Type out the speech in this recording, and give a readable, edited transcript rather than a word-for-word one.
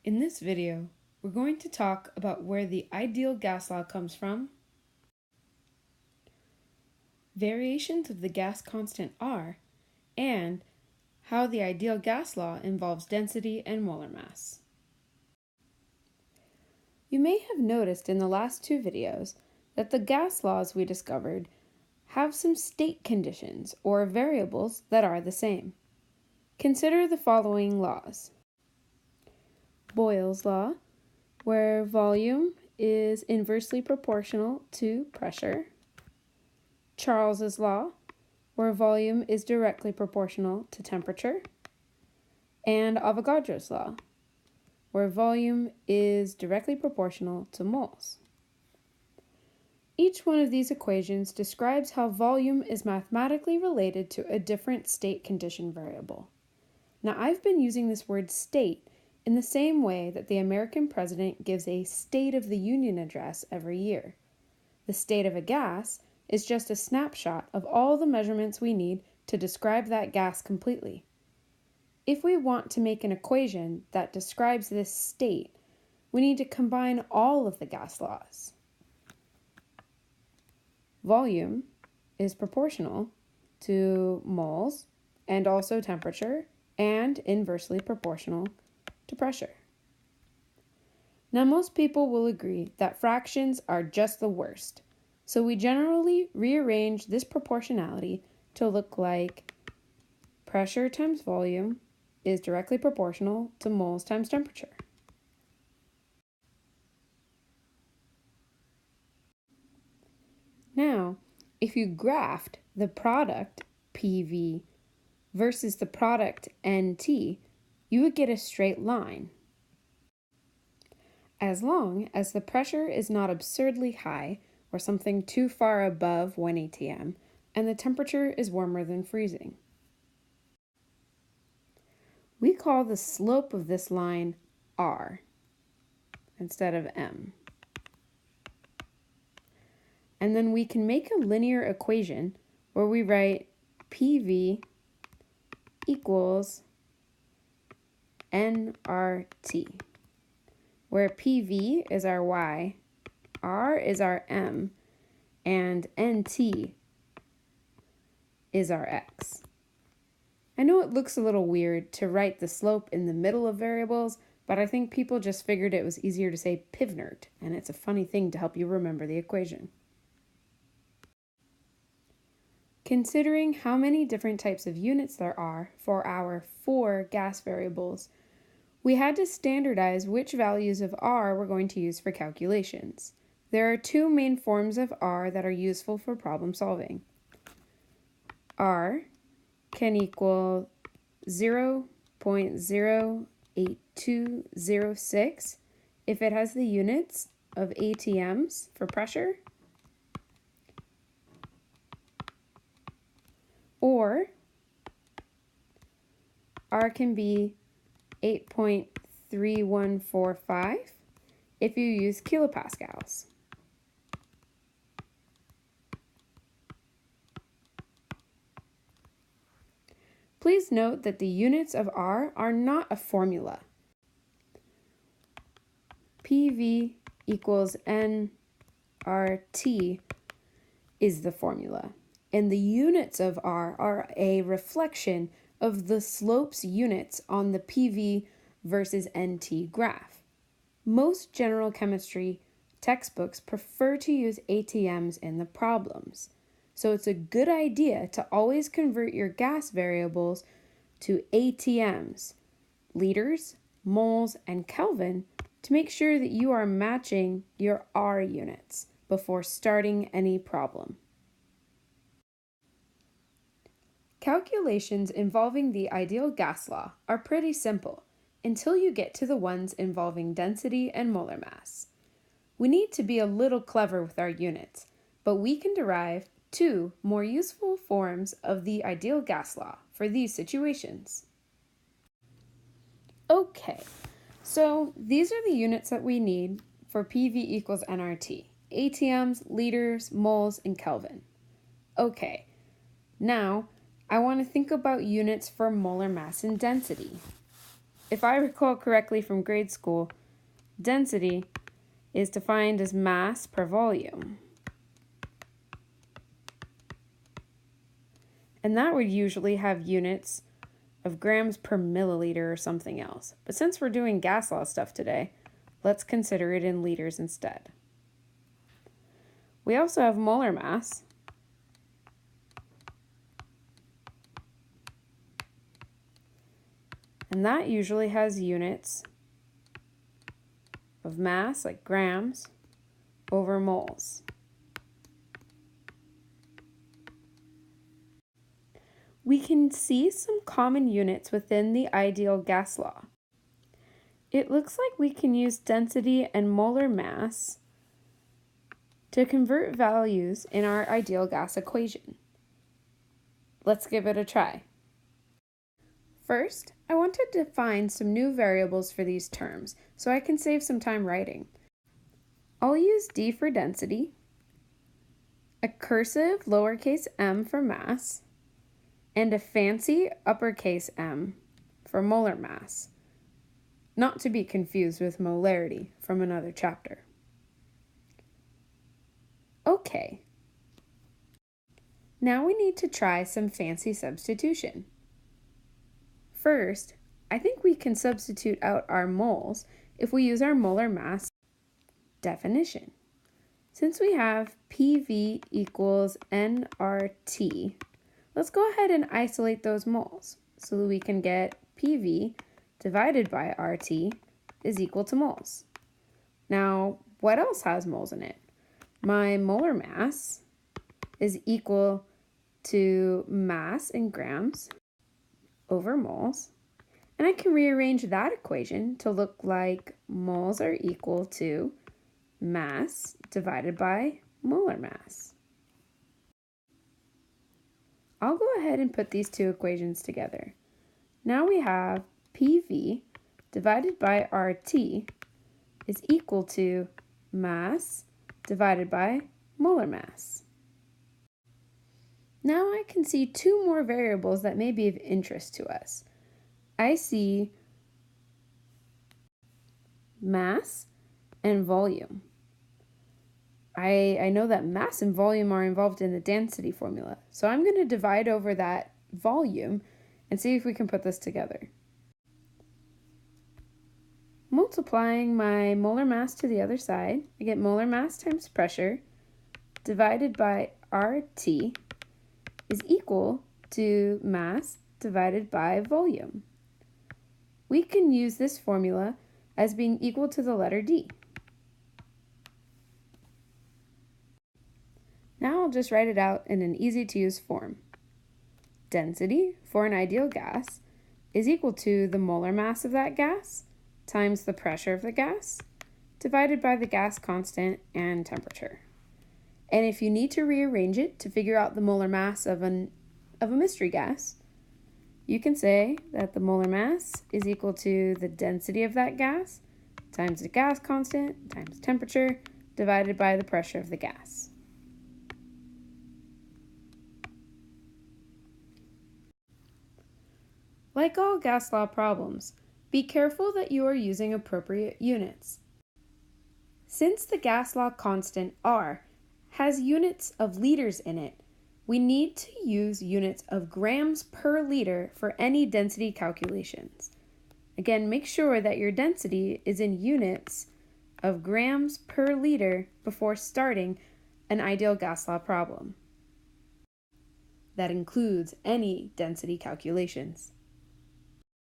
In this video, we're going to talk about where the ideal gas law comes from, variations of the gas constant R, and how the ideal gas law involves density and molar mass. You may have noticed in the last two videos that the gas laws we discovered have some state conditions or variables that are the same. Consider the following laws. Boyle's law, where volume is inversely proportional to pressure. Charles's law, where volume is directly proportional to temperature. And Avogadro's law, where volume is directly proportional to moles. Each one of these equations describes how volume is mathematically related to a different state condition variable. Now, I've been using this word state in the same way that the American president gives a State of the Union address every year. The state of a gas is just a snapshot of all the measurements we need to describe that gas completely. If we want to make an equation that describes this state, we need to combine all of the gas laws. Volume is proportional to moles and also temperature and inversely proportional to pressure. Now, most people will agree that fractions are just the worst, so we generally rearrange this proportionality to look like pressure times volume is directly proportional to moles times temperature. Now, if you graphed the product PV versus the product NT, you would get a straight line. As long as the pressure is not absurdly high or something too far above 1 atm and the temperature is warmer than freezing. We call the slope of this line R instead of M. And then we can make a linear equation where we write PV equals nRT, where PV is our Y, R is our M, and NT is our X. I know it looks a little weird to write the slope in the middle of variables, but I think people just figured it was easier to say pivnert, and it's a funny thing to help you remember the equation. Considering how many different types of units there are for our 4 gas variables, we had to standardize which values of R we're going to use for calculations. There are 2 main forms of R that are useful for problem solving. R can equal 0.08206 if it has the units of atms for pressure, or R can be 8.3145 if you use kilopascals. Please note that the units of R are not a formula. PV equals nRT is the formula, and the units of R are a reflection of the slope's units on the PV versus NT graph. Most general chemistry textbooks prefer to use ATMs in the problems, so it's a good idea to always convert your gas variables to ATMs, liters, moles, and Kelvin, to make sure that you are matching your R units before starting any problem. Calculations involving the ideal gas law are pretty simple until you get to the ones involving density and molar mass. We need to be a little clever with our units, but we can derive 2 more useful forms of the ideal gas law for these situations. Okay, so these are the units that we need for PV equals nRT: atms, liters, moles, and Kelvin. Okay, now I want to think about units for molar mass and density. if I recall correctly from grade school, density is defined as mass per volume. And that would usually have units of grams per milliliter or something else. But since we're doing gas law stuff today, let's consider it in liters instead. We also have molar mass, and that usually has units of mass, like grams, over moles. We can see some common units within the ideal gas law. It looks like we can use density and molar mass to convert values in our ideal gas equation. Let's give it a try. First, I want to define some new variables for these terms so I can save some time writing. I'll use D for density, a cursive lowercase m for mass, and a fancy uppercase M for molar mass, not to be confused with molarity from another chapter. Okay, now we need to try some fancy substitution. First, I think we can substitute out our moles if we use our molar mass definition. Since we have PV equals nRT, let's go ahead and isolate those moles so that we can get PV divided by RT is equal to moles. Now, what else has moles in it? My molar mass is equal to mass in grams over moles, and I can rearrange that equation to look like moles are equal to mass divided by molar mass. I'll go ahead and put these two equations together. Now we have PV divided by RT is equal to mass divided by molar mass. Now I can see two more variables that may be of interest to us. I see mass and volume. I know that mass and volume are involved in the density formula, so I'm going to divide over that volume and see if we can put this together. Multiplying my molar mass to the other side, I get molar mass times pressure divided by RT is equal to mass divided by volume. We can use this formula as being equal to the letter D. Now I'll just write it out in an easy-to-use form. Density for an ideal gas is equal to the molar mass of that gas times the pressure of the gas divided by the gas constant and temperature. And if you need to rearrange it to figure out the molar mass of a mystery gas, you can say that the molar mass is equal to the density of that gas times the gas constant times temperature divided by the pressure of the gas. Like all gas law problems, be careful that you are using appropriate units. Since the gas law constant R has units of liters in it, we need to use units of grams per liter for any density calculations. Again, make sure that your density is in units of grams per liter before starting an ideal gas law problem. That includes any density calculations.